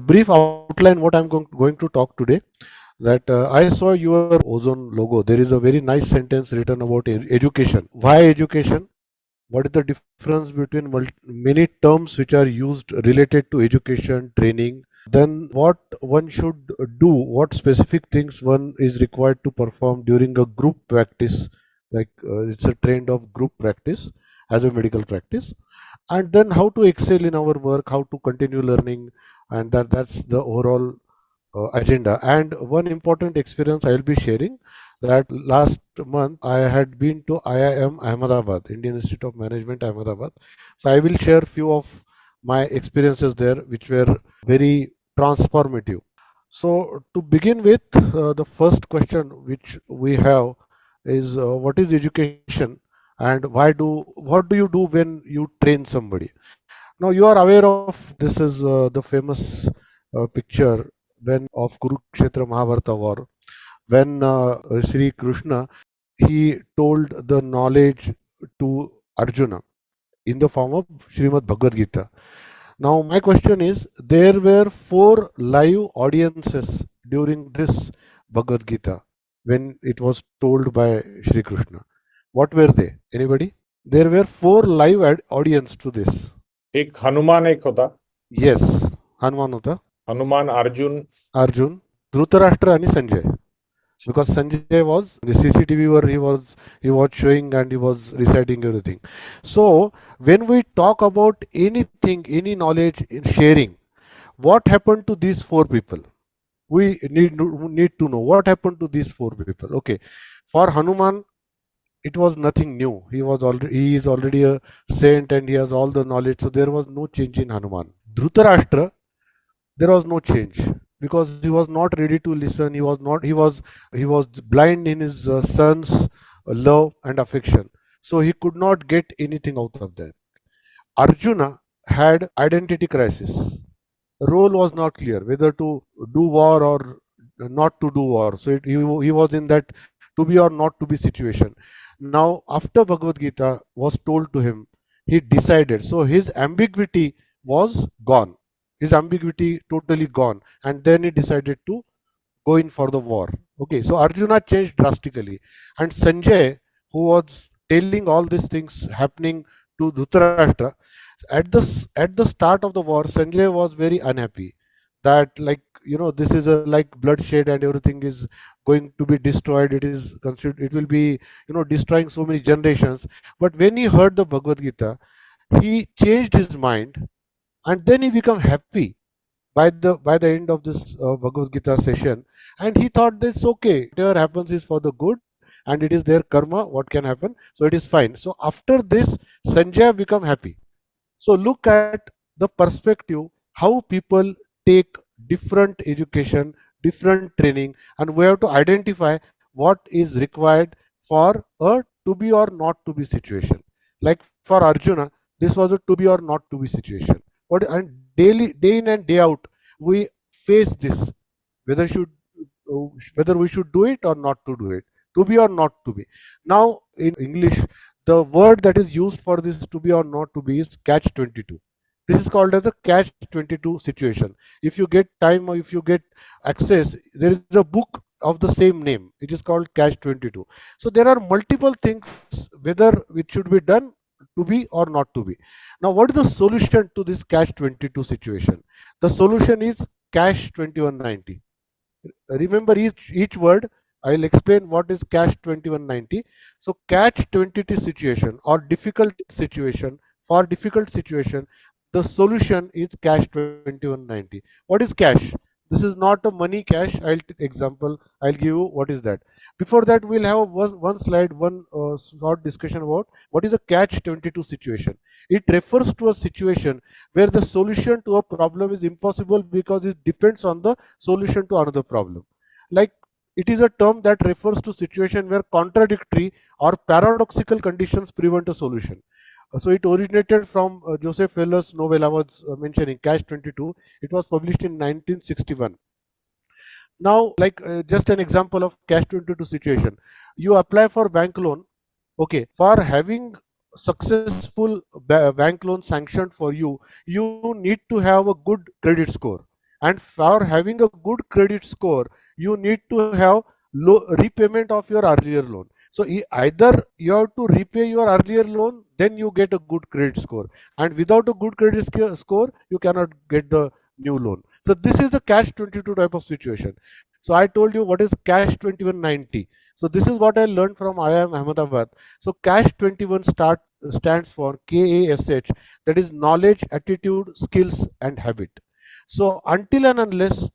brief outline what I'm going to talk today. That I saw your Ozone logo. There is a very nice sentence written about education. Why education? What is the difference between many terms which are used related to education, training? Then what one should do, what specific things one is required to perform during a group practice, like it's a trend of group practice as a medical practice, and then how to excel in our work, how to continue learning, and that's the overall agenda. And one important experience I'll be sharing, that last month I had been to IIM Ahmedabad, Indian Institute of Management Ahmedabad. So I will share few of my experiences there, which were very transformative. So to begin with, the first question which we have is what is education, and what do you do when you train somebody? Now you are aware of this is the famous picture when of Kurukshetra Mahabharata war, when Sri Krishna, he told the knowledge to Arjuna in the form of Srimad Bhagavad Gita. Now my question is, there were 4 live audiences during this Bhagavad Gita when it was told by Sri Krishna. What were they? Anybody? There were 4 live audience to this. एक हनुमान एक होता. Yes, Hanuman होता. Hanuman, Arjun, Dhritarashtra and Sanjay. Because Sanjay was the CCTV where he was showing and he was reciting everything. So when we talk about anything, any knowledge in sharing, what happened to these 4 people? We need to know what happened to these 4 people. Okay, for Hanuman, it was nothing new. He is already a saint and he has all the knowledge. So there was no change in Hanuman. Dhritarashtra, there was no change because he was not ready to listen. He was blind in his son's love and affection. So he could not get anything out of that. Arjuna had identity crisis. Role was not clear whether to do war or not to do war. So he was in that to be or not to be situation. Now after Bhagavad Gita was told to him, he decided. So his ambiguity was gone. His ambiguity totally gone, and then he decided to go in for the war. Okay, so Arjuna changed drastically, and Sanjay, who was telling all these things happening to Dhritarashtra, at the start of the war, Sanjay was very unhappy that, like, this is a like bloodshed and everything is going to be destroyed. It is considered, it will be destroying so many generations. But when he heard the Bhagavad Gita, he changed his mind, and then he became happy by the end of this Bhagavad Gita session, and he thought this okay, whatever happens is for the good, and it is their karma. What can happen? So it is fine. So after this, Sanjay become happy. So look at the perspective how people take different education, different training, and we have to identify what is required for a to be or not to be situation. Like for Arjuna, this was a to be or not to be situation. And day in and day out, we face this whether we should do it or not to do it, to be or not to be. Now in English, the word that is used for this to be or not to be is catch 22. This is called as a catch 22 situation. If you get time or if you get access, there is a book of the same name. It is called catch 22. So there are multiple things whether it should be done to be or not to be. Now what is the solution to this catch 22 situation? The solution is catch 2190. Remember each word. I'll explain what is catch 2190. So catch 22 situation or difficult situation, for difficult situation, the solution is catch 2190. What is cash? This is not a money cash. I'll give you what is that. Before that, we'll have one slide, one short discussion about what is a catch 22 situation. It refers to a situation where the solution to a problem is impossible because it depends on the solution to another problem. Like, it is a term that refers to situation where contradictory or paradoxical conditions prevent a solution. So it originated from Joseph Weller's novel I was mentioning, Catch 22. It was published in 1961. Now, like just an example of Catch 22 situation. You apply for bank loan. Okay, for having successful bank loan sanctioned for you, you need to have a good credit score. and for having a good credit score you need to have low repayment of your earlier loan. So either you have to repay your earlier loan, then you get a good credit score, and without a good credit score you cannot get the new loan. So this is the cash 22 type of situation. So I told you what is cash 2190. So this is what I learned from IIM Ahmedabad. So cash 21 stands for KASH, that is knowledge, attitude, skills and habit. So until and unless,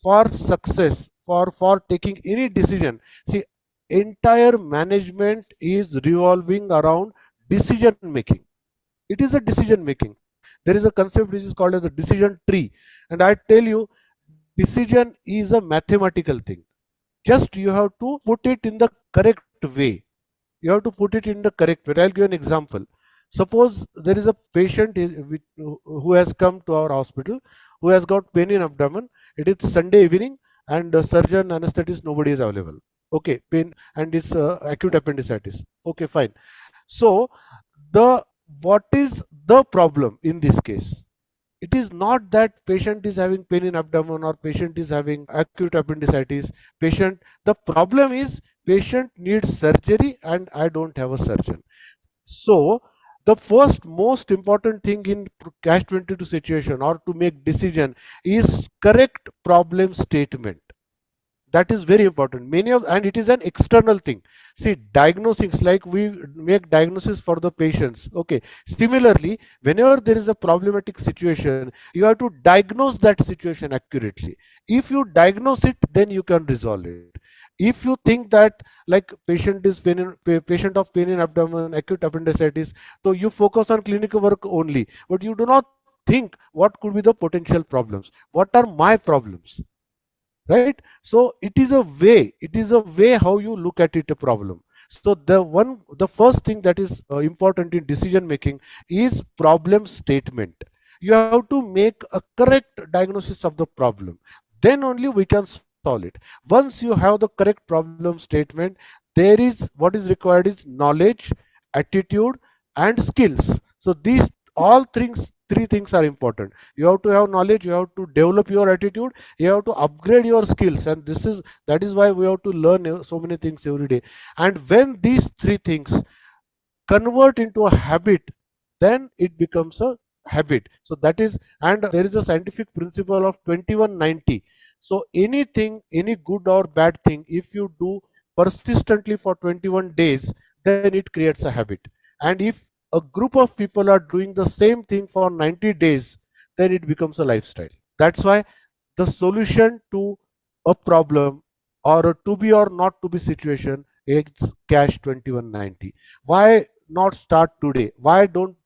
for success, for taking any decision, see, entire management is revolving around decision making. It is a decision making. There is a concept which is called as a decision tree, and I tell you, decision is a mathematical thing. Just you have to put it in the correct way. You have to put it in the correct way. I'll give an example. Suppose there is a patient who has come to our hospital, who has got pain in abdomen. It is Sunday evening, and the surgeon, anesthetist, nobody is available. Okay, pain, and it's acute appendicitis. Okay, fine. So the what is the problem in this case? It is not that patient is having pain in abdomen or patient is having acute appendicitis. The problem is patient needs surgery and I don't have a surgeon. So the first most important thing in cash 22 situation or to make decision is correct problem statement. That is very important. Many of, and it is an external thing. See, diagnosings, like we make diagnosis for the patients. Okay, similarly, whenever there is a problematic situation, you have to diagnose that situation accurately. If you diagnose it, then you can resolve it. If you think that, like, patient of pain in abdomen, acute appendicitis, so you focus on clinical work only, but you do not think what could be the potential problems, what are my problems, right? So it is a way how you look at it, a problem. So the first thing that is important in decision making is problem statement. You have to make a correct diagnosis of the problem, then only we can solve it. Once you have the correct problem statement, there is what is required is knowledge, attitude and skills. So these all three things are important. You have to have knowledge, you have to develop your attitude, you have to upgrade your skills, and that is why we have to learn so many things every day. And when these three things convert into a habit, then it becomes a habit. So that is, and there is a scientific principle of 2190. So anything, any good or bad thing, if you do persistently for 21 days, then it creates a habit. And if a group of people are doing the same thing for 90 days, then it becomes a lifestyle. That's why the solution to a problem or a to be or not to be situation is cash 2190. Why not start today? Why don't,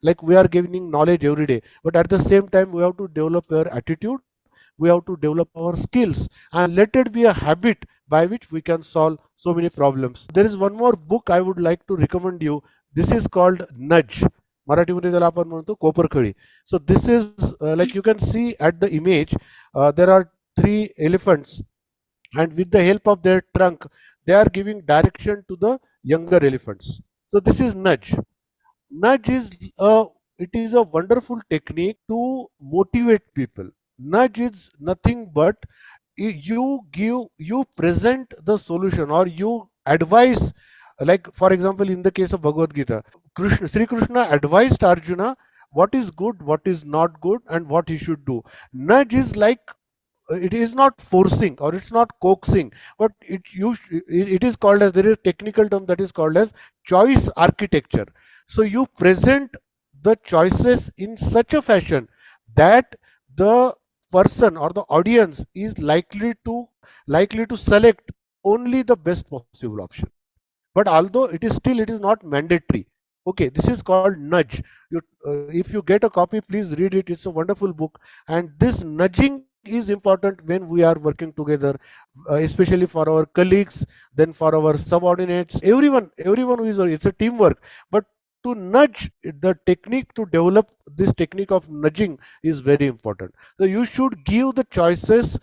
like, we are giving knowledge every day, but at the same time we have to develop our attitude, we have to develop our skills, and let it be a habit by which we can solve so many problems. There is one more book I would like to recommend you. This is called Nudge. मराठीमध्ये त्याला आपण म्हणतो कोपरखळी. So this is like you can see at the image, there are three elephants, and with the help of their trunk they are giving direction to the younger elephants. So this is Nudge. Nudge is a it is a wonderful technique to motivate people. Nudge is nothing but you present the solution or you advise. Like, for example, in the case of Bhagavad Gita, Sri Krishna advised Arjuna what is good, what is not good, and what he should do. Nudge is like, it is not forcing or it's not coaxing, but it is called as, there is a technical term that is called as choice architecture. So you present the choices in such a fashion that the person or the audience is likely to select only the best possible option. But although it is not mandatory. Okay, this is called Nudge. If you get a copy, please read it. It's a wonderful book, and this nudging is important when we are working together, especially for our colleagues, then for our subordinates, everyone who is, it's a teamwork. But to nudge, the technique to develop this technique of nudging is very important. So you should give the choices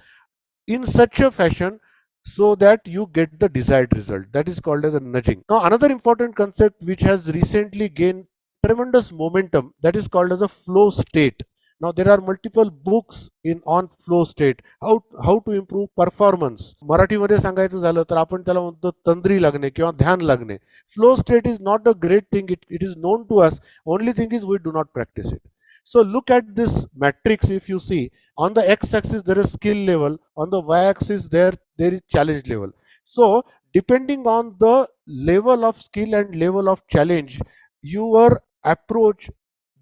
in such a fashion so that you get the desired result. That is called as a nudging. Now another important concept which has recently gained tremendous momentum, that is called as a flow state. Now there are multiple books in on flow state, how to improve performance. मराठीमध्ये सांगायचं झालं तर आपण त्याला म्हणतो तंद्री लागणे किंवा ध्यान लागणे. Flow state is not a great thing, it is known to us. Only thing is we do not practice it. So look at this matrix. If you see, on the x-axis there is skill level, on the y-axis there is challenge level. So depending on the level of skill and level of challenge, your approach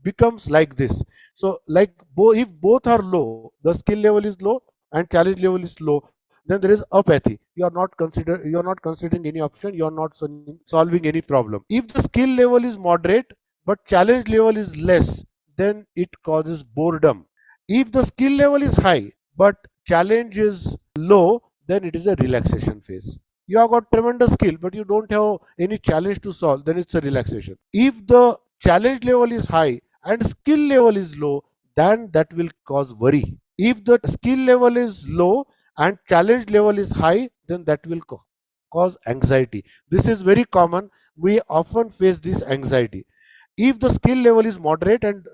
becomes like this. So like if both are low, the skill level is low and challenge level is low, then there is apathy. You are not considering any option, you are not solving any problem. If the skill level is moderate but challenge level is less, then it causes boredom. If the skill level is high but challenge is low, then it is a relaxation phase. You have got tremendous skill but you don't have any challenge to solve, then it's a relaxation. If the challenge level is high and skill level is low, then that will cause worry. If the skill level is low and challenge level is high, then that will cause anxiety. This is very common. We often face this anxiety. If the skill level is moderate and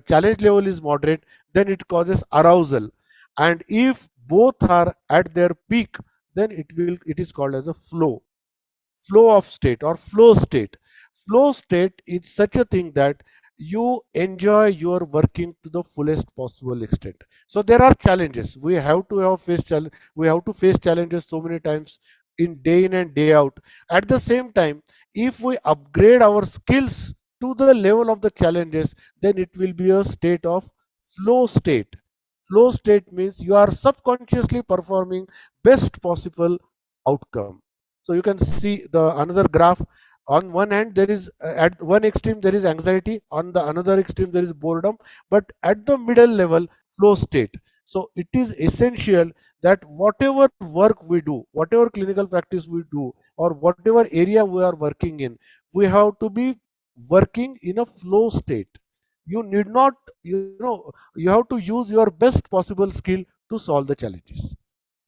challenge level is moderate, then it causes arousal. And if both are at their peak, then it is called as a flow of state or flow state. Flow state is such a thing that you enjoy your working to the fullest possible extent. So there are challenges. We have to face challenges so many times in day in and day out. At the same time, if we upgrade our skills to the level of the challenges, then it will be a state of flow state. Flow state means you are subconsciously performing best possible outcome. So you can see the another graph. On one hand there is at one extreme there is anxiety, on the another extreme there is boredom, but at the middle level, flow state. So it is essential that whatever work we do, whatever clinical practice we do, or whatever area we are working in, we have to be working in a flow state. You need not, you have to use your best possible skill to solve the challenges.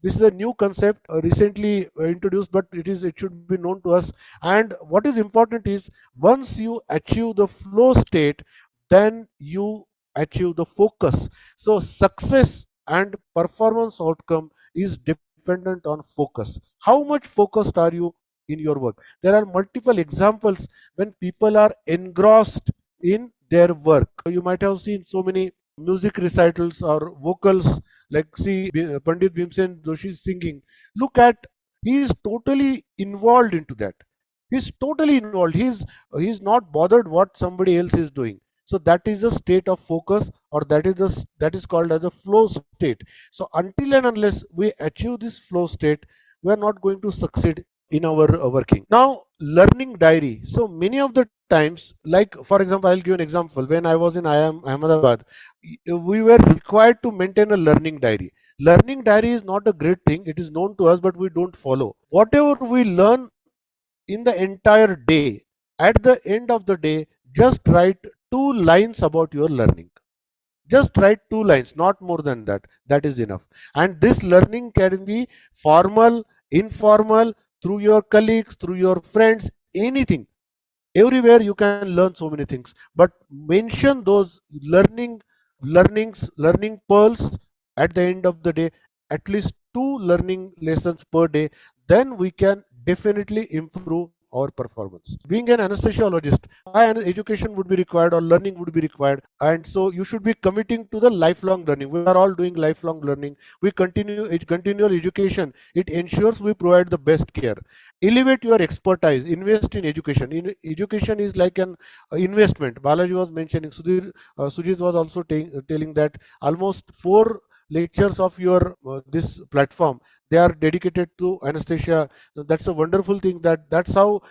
This is a new concept recently introduced, but it should be known to us. And what is important is, once you achieve the flow state, then you achieve the focus. So success and performance outcome is dependent on focus. How much focused are you in your work? There are multiple examples when people are engrossed in their work. You might have seen so many music recitals or vocals, like see Pandit Bhimsen Joshi singing. Look at, he is totally involved into that. He's totally involved. He's not bothered what somebody else is doing. So that is a state of focus, or that is called as a flow state. So until and unless we achieve this flow state, we are not going to succeed in our working. Now, learning diary. So many of the times, like for example, I'll give an example. When I was in IIM Ahmedabad, we were required to maintain a learning diary. Learning diary is not a great thing. It is known to us, but we don't follow. Whatever we learn in the entire day, at the end of the day, just write 2 lines about your learning. Just write 2 lines, not more than that. That is enough. And this learning can be formal, informal, through your colleagues, through your friends, anything. Everywhere you can learn so many things, but mention those learning pearls at the end of the day, at least 2 learning lessons per day. Then we can definitely improve our performance. Being an anesthesiologist, why an education would be required or learning would be required, and so you should be committing to the lifelong learning. We are all doing lifelong learning. We continual education. It ensures we provide the best care. Elevate your expertise, invest in education. Education is like an investment. Balaji was mentioning, Sujit was also telling that almost 4 lectures of your this platform, they are dedicated to anesthesia. That's a wonderful thing. That's how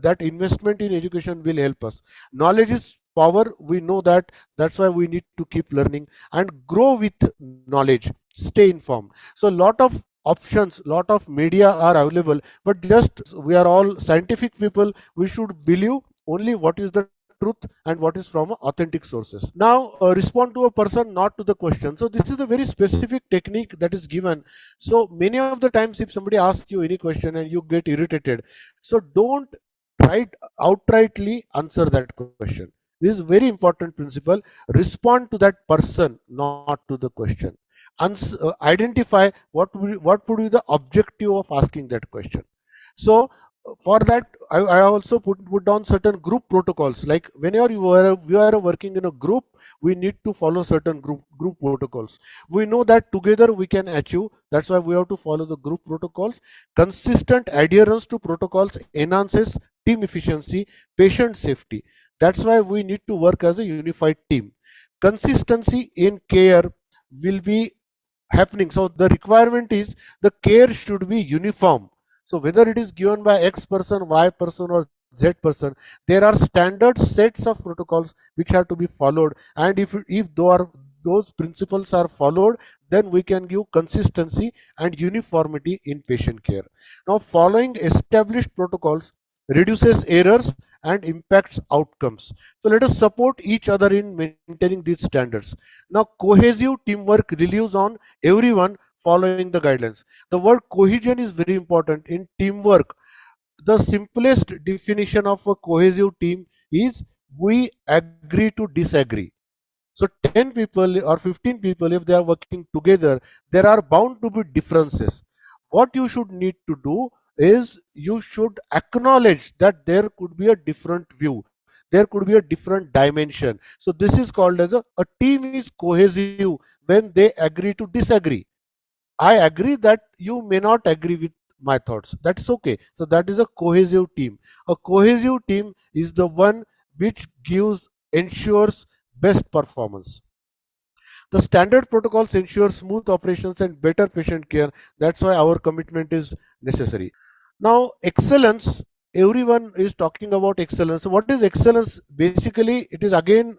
that investment in education will help us. Knowledge is power, we know that. That's why we need to keep learning and grow with knowledge. Stay informed. So lot of options, lot of media are available, but just we are all scientific people, we should believe only what is the truth and what is from authentic sources. Now respond to a person, not to the question. So this is a very specific technique that is given. So many of the times if somebody asks you any question and you get irritated, so don't outrightly answer that question. This is very important principle. Respond to that person, not to the question. Identify what would be the objective of asking that question. So for that, I also put down certain group protocols. Like whenever you are working in a group, we need to follow certain group protocols. We know that together we can achieve. That's why we have to follow the group protocols. Consistent adherence to protocols enhances team efficiency, patient safety. That's why we need to work as a unified team. Consistency in care will be happening. So the requirement is the care should be uniform. So whether it is given by X person, Y person, or Z person, there are standard sets of protocols which have to be followed. And if those principles are followed, then we can give consistency and uniformity in patient care. Now, following established protocols reduces errors and impacts outcomes. So let us support each other in maintaining these standards. Now, cohesive teamwork relies on everyone following the guidelines. The word cohesion is very important in teamwork. The simplest definition of a cohesive team is we agree to disagree. So 10 people or 15 people, if they are working together, there are bound to be differences. What you should need to do is you should acknowledge that there could be a different view. There could be a different dimension. So this is called as a team is cohesive when they agree to disagree. I agree that you may not agree with my thoughts. That's okay. So that is a cohesive team. A cohesive team is the one which ensures best performance. The standard protocols ensure smooth operations and better patient care. That's why our commitment is necessary. Now, excellence, everyone is talking about excellence. So what is excellence? Basically, it is again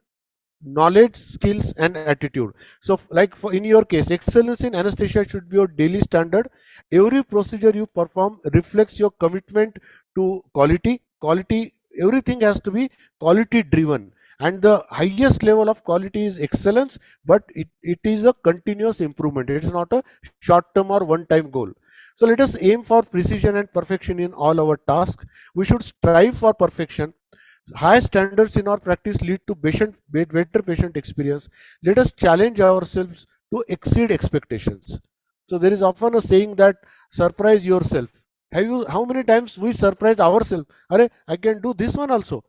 knowledge, skills, and attitude. So like for in your case, excellence in anesthesia should be your daily standard. Every procedure you perform reflects your commitment to quality. Everything has to be quality driven, and the highest level of quality is excellence, but it is a continuous improvement. It is not a short term or one time goal. So let us aim for precision and perfection in all our tasks. We should strive for perfection. High standards in our practice lead to better patient experience. Let us challenge ourselves to exceed expectations. So there is often a saying that surprise yourself. How many times we surprise ourselves? Are I can do this one also.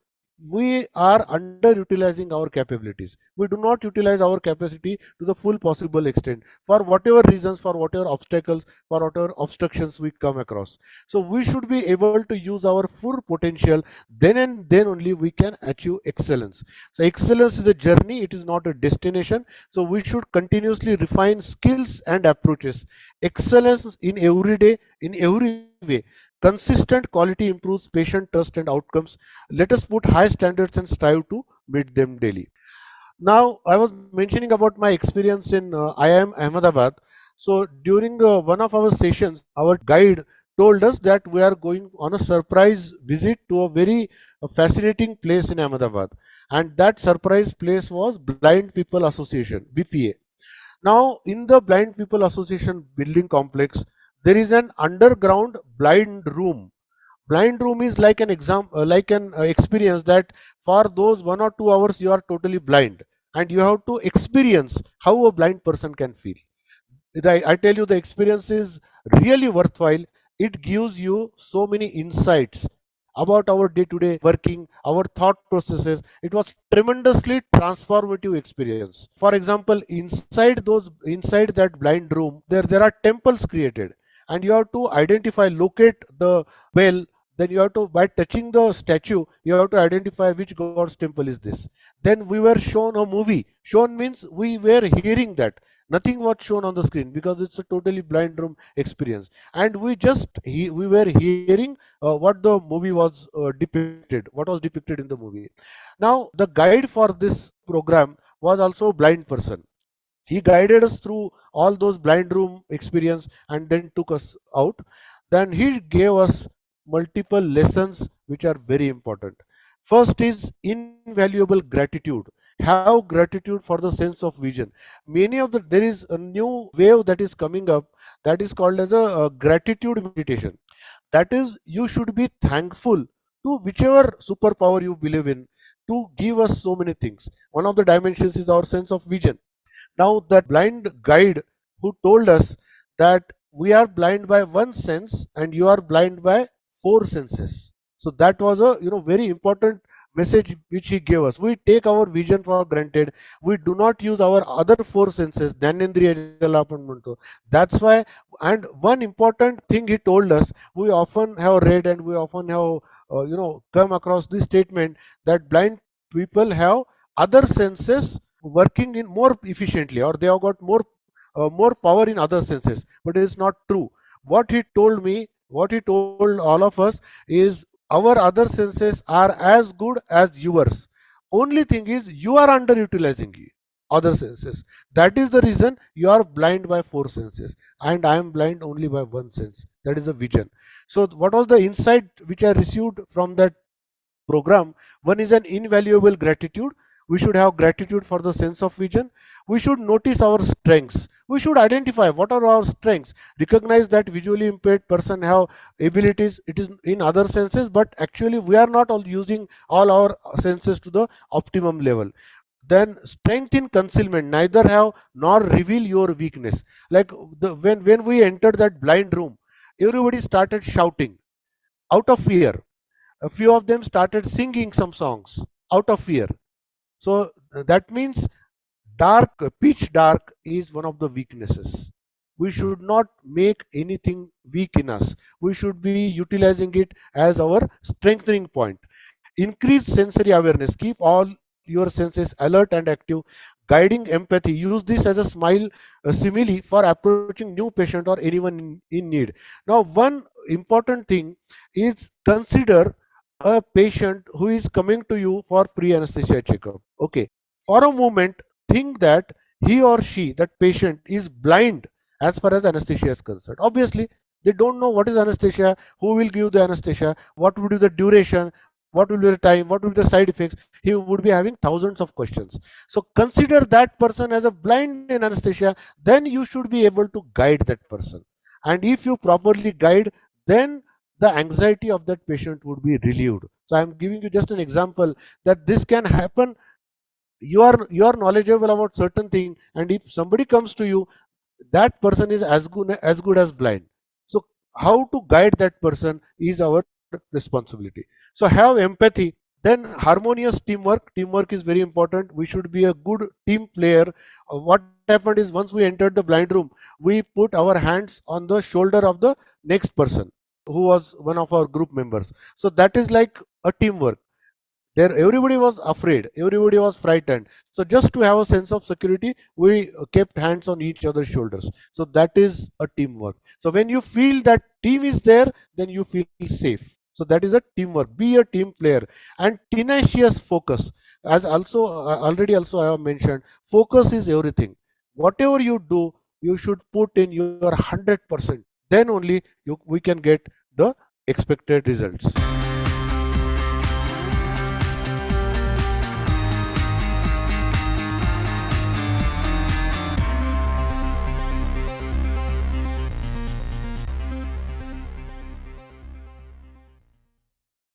We are underutilizing our capabilities. We do not utilize our capacity to the full possible extent for whatever reasons, for whatever obstacles, for whatever obstructions we come across. So we should be able to use our full potential. Then and then only we can achieve excellence. So excellence is a journey, it is not a destination. So we should continuously refine skills and approaches. Excellence in every day, in every way. Consistent quality improves patient trust and outcomes. Let us put high standards and strive to meet them daily. Now, I was mentioning about my experience in IIM Ahmedabad. So during one of our sessions, our guide told us that we are going on a surprise visit to a very fascinating place in Ahmedabad, and that surprise place was Blind People Association (BPA). Now, in the Blind People Association building complex, there is an underground blind room. Blind room is like an like an experience that for those 1 or 2 hours you are totally blind, and you have to experience how a blind person can feel. I tell you, the experience is really worthwhile. It gives you so many insights about our day-to-day working, our thought processes. It was tremendously transformative experience. For example, inside that blind room, there are temples created, and you have to locate the bell. Then you have to, by touching the statue, you have to identify which god's temple is this. Then we were shown a movie. Shown means we were hearing that. Nothing was shown on the screen because it's a totally blind room experience, and we were hearing what the movie was depicted, what was depicted in the movie. Now the guide for this program was also a blind person. He guided us through all those blind room experience and then took us out. Then he gave us multiple lessons which are very important. First is invaluable gratitude. Have gratitude for the sense of vision. There is a new wave that is coming up, that is called as a gratitude meditation. That is, you should be thankful to whichever superpower you believe in, to give us so many things. One of the dimensions is our sense of vision. Now, that blind guide who told us that we are blind by one sense and you are blind by four senses. So that was a very important message which he gave us. We take our vision for granted. We do not use our other four senses. That's why. And one important thing he told us, we often have read and we often have come across this statement that blind people have other senses working in more efficiently, or they have got more power in other senses, but it is not true. What he told me, what he told all of us is, our other senses are as good as yours. Only thing is you are underutilizing other senses. That is the reason you are blind by four senses, and I am blind only by one sense, that is a vision. So what was the insight which I received from that program? One is an invaluable gratitude. We should have gratitude for the sense of vision. We should notice our strengths. We should identify what are our strengths. Recognize that visually impaired person have abilities. It is in other senses, but actually we are not all using all our senses to the optimum level. Then strength in concealment, neither have nor reveal your weakness. Like when we entered that blind room, everybody started shouting out of fear. A few of them started singing some songs out of fear. So that means dark, pitch dark is one of the weaknesses. We should not make anything weak in us. We should be utilizing it as our strengthening point. Increase sensory awareness. Keep all your senses alert and active. Guiding empathy. Use this as a simile for approaching new patient or anyone in need. Now, one important thing is, consider a patient who is coming to you for pre-anesthesia checkup. Okay. For a moment, think that he or she, that patient, is blind as far as anesthesia is concerned. Obviously, they don't know what is anesthesia, who will give the anesthesia, what would be the duration, what will be the time, what will be the side effects. He would be having thousands of questions. So consider that person as a blind in anesthesia, then you should be able to guide that person. And if you properly guide, then the anxiety of that patient would be relieved. So I am giving you just an example that this can happen. You are knowledgeable about certain thing, and if somebody comes to you, that person is as good as blind. So how to guide that person is our responsibility. So have empathy. Then harmonious teamwork is very important. We should be a good team player. What happened is, once we entered the blind room, we put our hands on the shoulder of the next person who was one of our group members. So that is like a teamwork. There everybody was afraid, everybody was frightened. So just to have a sense of security, we kept hands on each other's shoulders. So that is a teamwork. So when you feel that team is there, then you feel safe. So that is a teamwork. Be a team player. And tenacious focus, as also already also I have mentioned, focus is everything. Whatever you do, you should put in your 100%. Then only we can get the expected results.